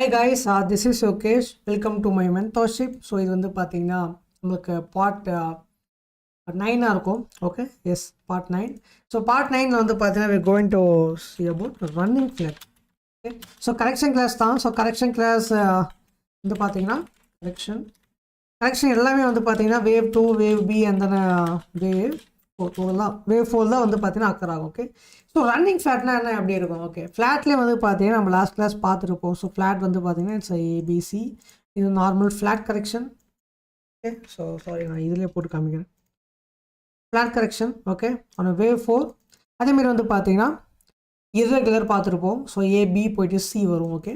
Hi guys, this is Yokesh. Welcome to my mentorship. So இது வந்து பார்த்தீங்கன்னா உங்களுக்கு பார்ட் 9 இருக்கும். Okay, yes, part 9. So part 9 வந்து பார்த்தீங்கன்னா we're going to see about running flat. Okay, so correction class தான். So correction class வந்து பார்த்தீங்கன்னா கரெக்ஷன் எல்லாமே வந்து பார்த்தீங்கன்னா வேவ் 2, வேவ் பி அந்த வேவ் 4 தான். வேவ் 4 தான் வந்து பார்த்தீங்கன்னா அக்கர் ஆகும். ஓகே, ஸோ ரன்னிங் ஃப்ளாட்னா என்ன எப்படி இருக்கும்? ஓகே, ஃப்ளாட்லேயே வந்து பார்த்தீங்கன்னா நம்ம லாஸ்ட் கிளாஸ் பார்த்துருப்போம். ஸோ ஃப்ளாட் வந்து பார்த்தீங்கன்னா இட்ஸ் ஏபிசி. இது normal flat correction. Okay, so sorry, நான் இதிலே போட்டு காமிக்கிறேன். Flat correction. ஓகே, ஆனால் வேவ் 4 அதேமாரி வந்து பார்த்தீங்கன்னா இர்ரெகுலர் பார்த்துருப்போம். ஸோ ஏபி போயிட்டு சி வரும். ஓகே,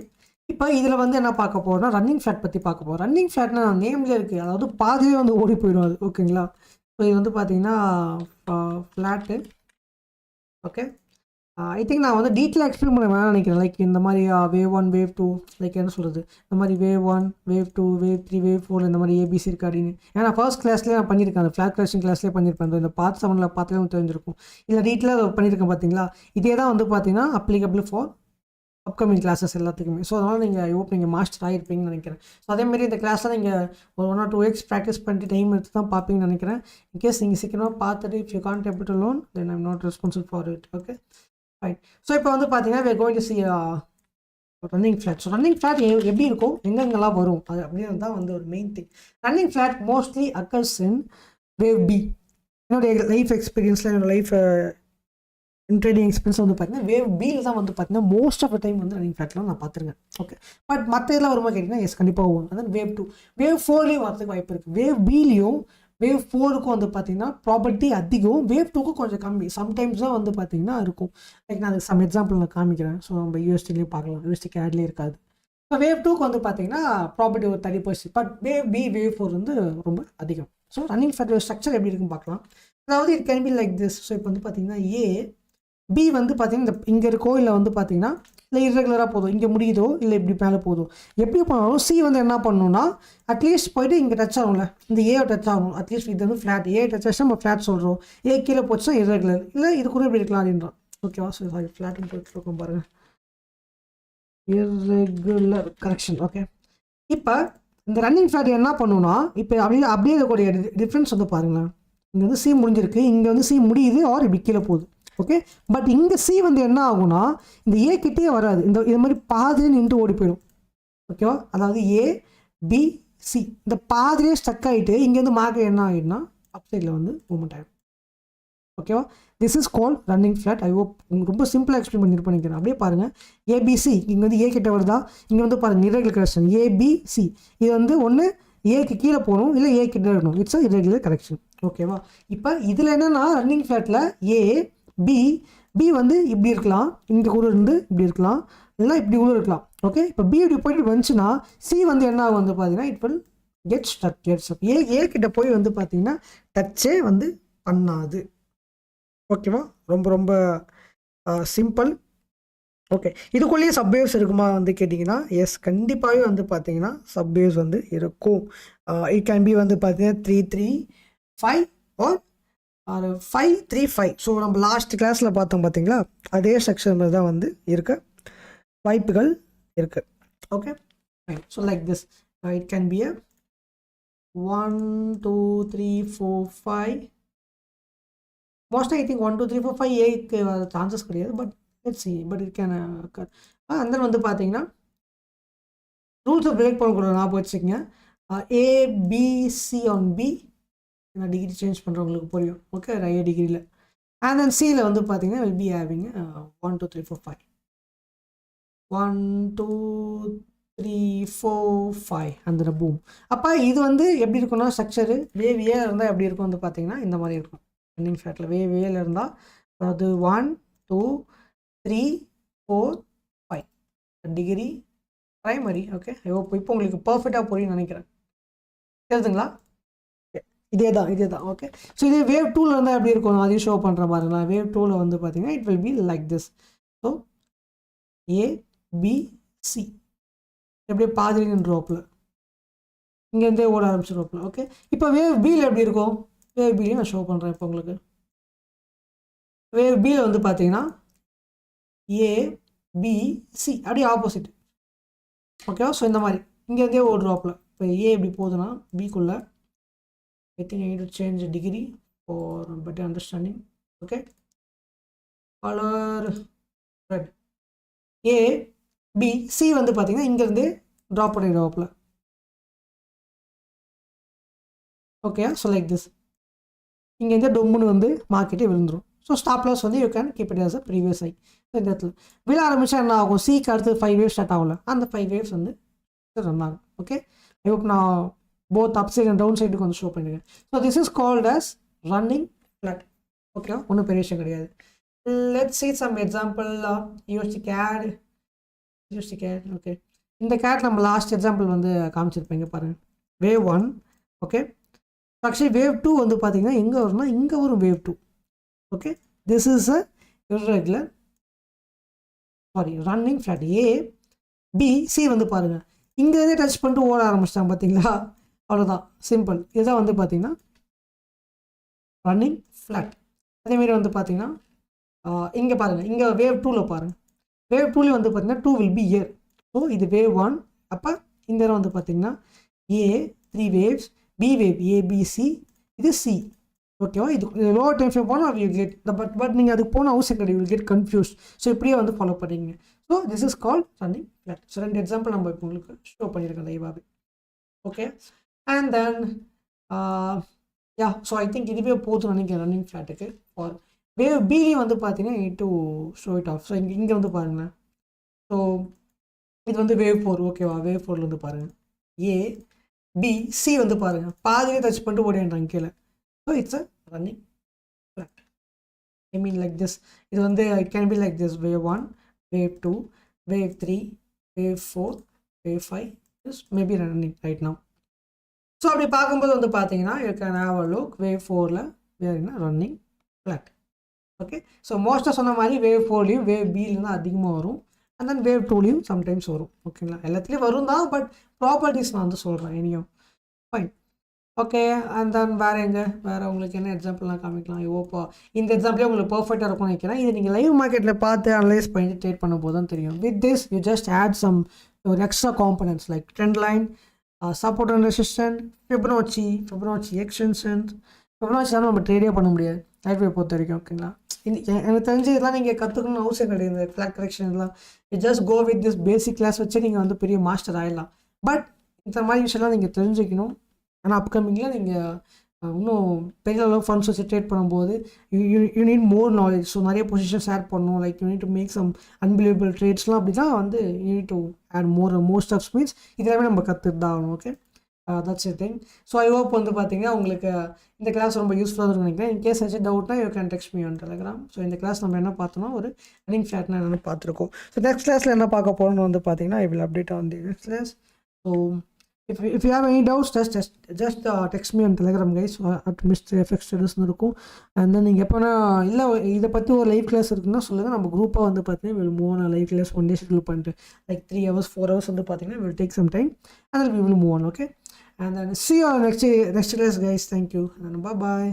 இப்போ இதில் வந்து என்ன பார்க்க போகிறோம்னா ரன்னிங் ஃப்ளாட் பற்றி பார்க்க போகிறோம். ரன்னிங் ஃப்ளாட்னா நேம்லேயே இருக்குது, அதாவது பாதியே வந்து ஓடி போயிடும் அது. ஓகேங்களா, ஸோ இது வந்து பார்த்தீங்கன்னா ஃப்ளாட்டு. ஓகே, ஐ திங்க் நான் வந்து டீட்டெயிலாக எக்ஸ்பிளைன் பண்ண வேணாம்னு நினைக்கிறேன். லைக் இந்த மாதிரி வேவ் 1, வேவ் 2, லைக் என்ன சொல்கிறது, இந்த மாதிரி வேவ் 1, வேவ் 2, வேவ் 3, வேவ் 4 இந்த மாதிரி ஏபிசி இருக்குது அப்படின்னு. ஏன்னா ஃபர்ஸ்ட் கிளாஸ்லேயே நான் பண்ணியிருக்கேன், அந்த ஃப்ளாட் கிளாஷிங் கிளாஸ்லேயே பண்ணியிருப்பேன். இந்த பார்ட் 7 பார்த்தாலும் தெரிஞ்சிருக்கும். இல்லை டீட்டெயிலாக பண்ணியிருக்கேன் பார்த்தீங்களா. இதே தான் வந்து பார்த்தீங்கன்னா அப்ளிகபிள் ஃபார் அப்கமிங் கிளாஸஸ் எல்லாத்துக்குமே. ஸோ அதனால் நீங்கள் மாஸ்டர் ஆகிருப்பீங்கன்னு நினைக்கிறேன். ஸோ அதேமாரி இந்த கிளாஸில் நீங்கள் ஒரு 1 or 2 weeks ப்ராக்டிஸ் பண்ணிட்டு டைம் எடுத்து தான் பார்ப்பீங்கன்னு நினைக்கிறேன். இன்கேஸ் நீங்கள் சீக்கிரமாக பார்த்துட்டு if you can't able to learn then I'm not responsible for it. Okay, right. So இப்போ வந்து பார்த்தீங்கன்னா we are going to see running flat. So running flat எப்படி இருக்கும், எங்கெங்கெல்லாம் வரும், அது அப்படின்னு தான் வந்து ஒரு main thing. Running flat mostly occurs in wave B. என்னுடைய லைஃப் எக்ஸ்பீரியன்ஸில் என்னோட லைஃப் ட்ரேடிங் எக்ஸ்பீரியன்ஸ் வந்து பார்த்தீங்கன்னா வேவ் பியில் தான் வந்து பார்த்தீங்கன்னா மோஸ்ட் ஆஃப் த டைம் வந்து ரன்னிங் ஃப்ளாட்லாம் நான் பார்த்துருக்கேன். ஓகே, பட் மற்ற இதெல்லாம் வருமா கேட்டிங்கன்னா எஸ் கண்டிப்பாக வரும். அதான் வேவ் 2, வேவ் 4லேயும் வரதுக்கு வாய்ப்பு இருக்குது. வேவ் பிலையும் வேவ் 4க்கும் வந்து பார்த்தீங்கன்னா ப்ராபர்ட்டி அதிகம், வேவ் 2க்கும் கொஞ்சம் கம்மி. சம்டைம்ஸ் தான் வந்து பார்த்தீங்கன்னா இருக்கும். லைக் நான் அதுக்கு எக்ஸாம்பிள் நான் காமிக்கிறேன். ஸோ நம்ம யூஎஸ்டிலேயும் பார்க்கலாம், யூஎஸ்டி கேட்லேயே இருக்காது. இப்போ வேவ் 2க்கு வந்து பார்த்தீங்கன்னா ப்ராபர்ட்டி ஒரு 30%, பட் வேவ் பி, வேவ் 4 வந்து ரொம்ப அதிகம். ஸோ ரன்னிங் ஃப்ளாட் ஸ்ட்ரக்சர் எப்படி இருக்குன்னு பார்க்கலாம். அதாவது it can be like this. So இப்போ வந்து பார்த்தீங்கன்னா பி வந்து பார்த்தீங்கன்னா இங்கே இருக்கோ, இல்லை வந்து பார்த்தீங்கன்னா இல்லை இர்ரெகுலராக போதும், இங்கே முடியுதோ இல்லை இப்படி மேலே போதும். எப்படி பண்ணாலும் சி வந்து என்ன பண்ணணும்னா அட்லீஸ்ட் போய்ட்டு இங்கே டச் ஆகும்ல, இந்த ஏ டச் ஆகணும். அட்லீஸ்ட் இது வந்து ஃப்ளாட், ஏ டச் ஆச்சு நம்ம ஃப்ளாட் சொல்கிறோம். ஏ கீழே போச்சுன்னா இர்ரெகுலர், இல்லை இது கூட இப்படி இருக்கலாம் அப்படின்றோம். ஓகேவா, ஸோ சாரி ஃப்ளாட்னு போயிட்டுருக்கோம் பாருங்கள், இர்ரெகுலர் கரெக்ஷன். ஓகே, இப்போ இந்த ரன்னிங் ஃப்ளாட் என்ன பண்ணணும்னா இப்போ அப்படியே இருக்கக்கூடிய டிஃப்ரென்ஸ் வந்து பாருங்களேன். இங்கே வந்து சி முடிஞ்சிருக்கு, இங்கே வந்து சி முடியுது, ஆர் இப்படி கீழே போகுது. ஓகே, பட் இங்கே சி வந்து என்ன ஆகும்னா இந்த ஏ கிட்டே வராது, இது மாதிரி பாதிலே நின்று ஓடி போயிடும். ஓகேவா, அதாவது ஏ பி சி இந்த பாதிலே ஸ்டக் ஆகிட்டு இங்கேருந்து மார்க் என்ன ஆகிடும்னா அப் சைடில் வந்து மூவ்மெண்ட் ஆகிடும். ஓகேவா, this is called running flat. I hope உங்களுக்கு ரொம்ப சிம்பிளாக எக்ஸ்பிளைன் பண்ணியிருப்பேன். அப்படியே பாருங்கள், ஏபிசி இங்கே வந்து ஏ கிட்ட வருதா, இங்கே வந்து பாருங்கள் இர்ரெகுலர் கரெக்ஷன் ஏபிசி. இது வந்து ஒன்று ஏக்கு கீழே போகணும், இல்லை ஏ கிட்ட இருக்கணும். It's a irregular correction. ஓகேவா, இப்போ இதில் என்னென்னா ரன்னிங் ஃப்ளாட்டில் ஏ பி வந்து இப்படி இருக்கலாம், இங்கே கூட இருந்து இப்படி இருக்கலாம், இதெல்லாம் இப்படி கூட இருக்கலாம். ஓகே, இப்போ பி இப்படி போயிட்டு வந்துச்சுன்னா சி வந்து என்ன ஆகும் வந்து பார்த்தீங்கன்னா இட் வில் கெட் ஸ்டக். ஏ கிட்ட போய் வந்து பார்த்தீங்கன்னா டச்சே வந்து பண்ணாது. ஓகேவா, ரொம்ப ரொம்ப சிம்பிள். ஓகே, இதுக்குள்ளேயே சப்வேவ்ஸ் இருக்குமா வந்து கேட்டிங்கன்னா எஸ் கண்டிப்பாகவே வந்து பார்த்தீங்கன்னா சப்வேவ்ஸ் வந்து இருக்கும். இட் கேன் பி வந்து பார்த்தீங்கன்னா 3-3-5 ஆர் 5-3-5. ஸோ நம்ம லாஸ்ட் கிளாஸில் பார்த்தோம் பார்த்தீங்களா, அதே ஸ்ட்ரக்சர் மாதிரி தான் வந்து இருக்க வாய்ப்புகள் இருக்குது. Okay, so like this it can B 1 2 3 4 5. Mostly I think 1 2 3 4 5 ஏக்கு சான்சஸ் கிடையாது, but let's see, but it can அந்த வந்து பார்த்தீங்கன்னா ரூல்ஸை பிரேக் பண்ணக்கூடாது, ஞாபகம் வச்சுக்கோங்க. ஏபிசி ஆன் பி, நான் டிகிரி சேஞ்ச் பண்ணுறவங்களுக்கு புரியும். ஓகே, ஏ டிகிரியில் அண்ட் தென் சியில் வந்து பார்த்தீங்கன்னா வில் பி ஹேவிங் 1 2 3 4 5 1 2 3 4 5 அந்த பூம். அப்போ இது வந்து எப்படி இருக்குன்னா ஸ்ட்ரக்சரு வேவ் ஏல இருந்தால் எப்படி இருக்கும் வந்து பார்த்தீங்கன்னா இந்த மாதிரி இருக்கும். ரன்னிங் ஃப்ளாட்டில் வேவ் ஏல இருந்தால் அதாவது 1 2 3 4 5 டிகிரி ப்ரைமரி. ஓகே, இப்போ உங்களுக்கு பர்ஃபெக்டாக புரியும்னு நினைக்கிறேன். தெரியுதுங்களா, இதே தான். ஓகே, ஸோ இதே வேவ் 2ல் இருந்தால் எப்படி இருக்கும், அதையும் ஷோ பண்ணுற பாருங்களா. வேவ் 2ல் வந்து பார்த்தீங்கன்னா it will be like this. So ABC எப்படியே பாதிரி ரோப்பில் இங்கேருந்தே ஓட ஆரம்பிச்சிருவோப்பில். ஓகே, இப்போ வேவ் பியில் எப்படி இருக்கும், வேவ் பிலையும் நான் ஷோ பண்ணுறேன். இப்போ உங்களுக்கு வேவ் பியில் வந்து பார்த்தீங்கன்னா ஏபிசி அப்படியே ஆப்போசிட். ஓகேவா? ஸோ இந்த மாதிரி இங்கேருந்தே ஒரு ட்ராப்பில் இப்போ ஏ எப்படி போகுதுன்னா பிக்குள்ளே I think I need to change degree for better understanding. Okay, colour red. A B C வந்து பார்த்தீங்கன்னா இங்கேருந்தே ட்ராப் பண்ணி ட்ராப்பில். ஓகே, ஸோ லைக் திஸ் இங்கேருந்து டொம்முன்னு வந்து மார்க்கெட்டே விழுந்துடும். ஸோ ஸ்டாப் லாஸ் வந்து you can keep it as a previous high. இந்த இடத்துல விழ ஆரம்பிச்சா என்ன ஆகும்? சிக்கு அடுத்து 5 waves ஸ்டார்ட் ஆகல, அந்த 5 waves வந்து ரன் ஆகும். ஓகே, ஐ ஹோப் நான் both up side and down சைடுக்கு வந்து ஷோ பண்ணிருக்கேன். So this is called as running flat. ஓகேவா? ஒன்றும் பெரிய விஷயம் கிடையாது. Let's see some example. USD CAD. ஓகே, இந்த கேட் நம்ம லாஸ்ட் எக்ஸாம்பிள் வந்து காமிச்சிருப்பேங்க பாருங்கள். வேவ் 1. ஓகே, ஆக்சுவலி வேவ் 2 வந்து பார்த்தீங்கன்னா எங்கே வரும்னா இங்கே வரும் wave 2. Okay, this is a irregular running flat. A B C வந்து பாருங்கள் இங்கேருந்தே டச் பண்ணிட்டு ஓட ஆரம்பிச்சிட்டாங்க பார்த்தீங்களா? அவ்வளோதான், சிம்பிள். இதுதான் வந்து பார்த்தீங்கன்னா ரன்னிங் ஃப்ளாட். அதேமாரி வந்து பார்த்தீங்கன்னா இங்கே பாருங்கள், இங்கே வேவ் 2ல் பாருங்கள். வேவ் 2ல வந்து பார்த்தீங்கன்னா 2 will be here. ஸோ இது வேவ் 1. அப்போ இந்த இடம் வந்து பார்த்தீங்கன்னா ஏ 3 waves, பி வேவ் ஏபிசி, இது சி. ஓகேவா? இது லோவர் டைம் ஃப்ரேம் போனால் யூ கெட் பட் நீங்கள் அதுக்கு போன அவசியம் கிடையாது, யூ கெட் கன்ஃபியூஸ். ஸோ இப்படியே வந்து ஃபாலோ பண்ணிங்க. So this is called running flat. So 2 example நம்ம இப்போ உங்களுக்கு ஷோ பண்ணியிருக்கேன் லைவாகவே. Okay, and then yeah, so I think இதுவே போதும் நினைக்கிறேன் ரன்னிங் ஃப்ளாட்டுக்கு. ஃபார் வேவ் பிலையும் வந்து பார்த்தீங்கன்னா need to show it off. So இங்கே வந்து பாருங்களேன். ஸோ இது வந்து வேவ் 4. ஓகேவா? வேவ் 4ல் வந்து பாருங்கள் ஏ பி சி வந்து பாருங்கள் பாதியே டச் பண்ணிட்டு ஓடிடுறாங்க கீழே. So it's a running flat. I mean like this. இது வந்து it can be like this. Wave 1, wave 2, wave 3, wave 4, wave 5 is maybe running right now. So அப்படி பார்க்கும்போது வந்து பார்த்தீங்கன்னா you can have a look. Wave 4ல் where என்ன running flat. Okay, so மோஸ்ட்டாக சொன்ன மாதிரி வேவ் 4லையும் வேவ் பிலையும் தான் அதிகமாக வரும். அண்ட் தென் வேவ் 2லையும் சம்டைம்ஸ் வரும். ஓகேங்களா? எல்லாத்துலேயும் வரும் தான், பட் ப்ராப்பர்ட்டிஸ் நான் வந்து சொல்கிறேன் இனியும். ஃபைன். ஓகே, அண்ட் தென் வேறு உங்களுக்கு என்ன எக்ஸாம்பிள்லாம் காமிக்கலாம்? ஓப்பா, இந்த எக்ஸாம்பிளே உங்களுக்கு பர்ஃபெக்டாக இருக்கும்னு நினைக்கிறேன். இது நீங்கள் லைவ் மார்க்கெட்டில் பார்த்து அனலைஸ் பண்ணிட்டு ட்ரேட் பண்ணும்போது தான் தெரியும். With this you just add some ஒரு extra components like trend line, support and resistant, Fibonacci extensions. Fibonacci தான் நம்ம ட்ரேடே பண்ண முடியாது லைட் வே பொறுத்த வரைக்கும். ஓகேங்களா? எனக்கு தெரிஞ்சு இதெல்லாம் நீங்கள் கற்றுக்கணும்னு அவசியம் கிடையாது. ஃப்ளாட் கரெக்ஷன் இதெல்லாம் you just go with this basic class வச்சு நீங்கள் வந்து பெரிய மாஸ்டர் ஆகிடலாம். பட் இந்த மாதிரி விஷயம்லாம் நீங்கள் தெரிஞ்சுக்கணும். ஆனால் அப்கமிங்கில் நீங்கள் இன்னும் பெரிய அளவு ஃபண்ட்ஸ் வச்சு ட்ரேட் பண்ணும்போது you need more knowledge. So நிறைய பொசிஷன்ஸ் ஆட் பண்ணணும். Like you need to make some unbelievable ட்ரேட்ஸ்லாம் அப்படின்னா வந்து you need to add more steps means இதெல்லாமே நம்ம கற்றுட்டு தான் ஆகணும். Okay, that's a thing. So I hope வந்து பார்த்தீங்கன்னா உங்களுக்கு இந்த கிளாஸ் ரொம்ப யூஸ்ஃபுல்லாக இருக்கும் நினைக்கிறேன். இன் கேஸ் ஏதாச்சும் டவுட்னா you can text me on Telegram. So இந்த கிளாஸ் நம்ம என்ன பார்த்தோம்னா ஒரு ரன்னிங் ஃப்ளாட்னா என்னென்னு பார்த்துருக்கோம். ஸோ நெக்ஸ்ட் கிளாஸில் என்ன பார்க்க போகிறோம்னு வந்து பார்த்தீங்கன்னா I will update on the next class. So if you have any doubts just text me on Telegram guys at Mr. FX Traders இருக்கும். and then நீங்கள் எப்போனா இல்லை இதை பற்றி ஒரு லைவ் கிளாஸ் இருக்குன்னா சொல்லுங்கள். நம்ம குரூப்பாக வந்து பார்த்தீங்கன்னா will move on live class 1 day schedule பண்ணிட்டு லைக் 3 hours 4 hours வந்து பார்த்தீங்கன்னா will take some time and then we will move on. Okay, and then see you on next class guys. Thank you and bye bye.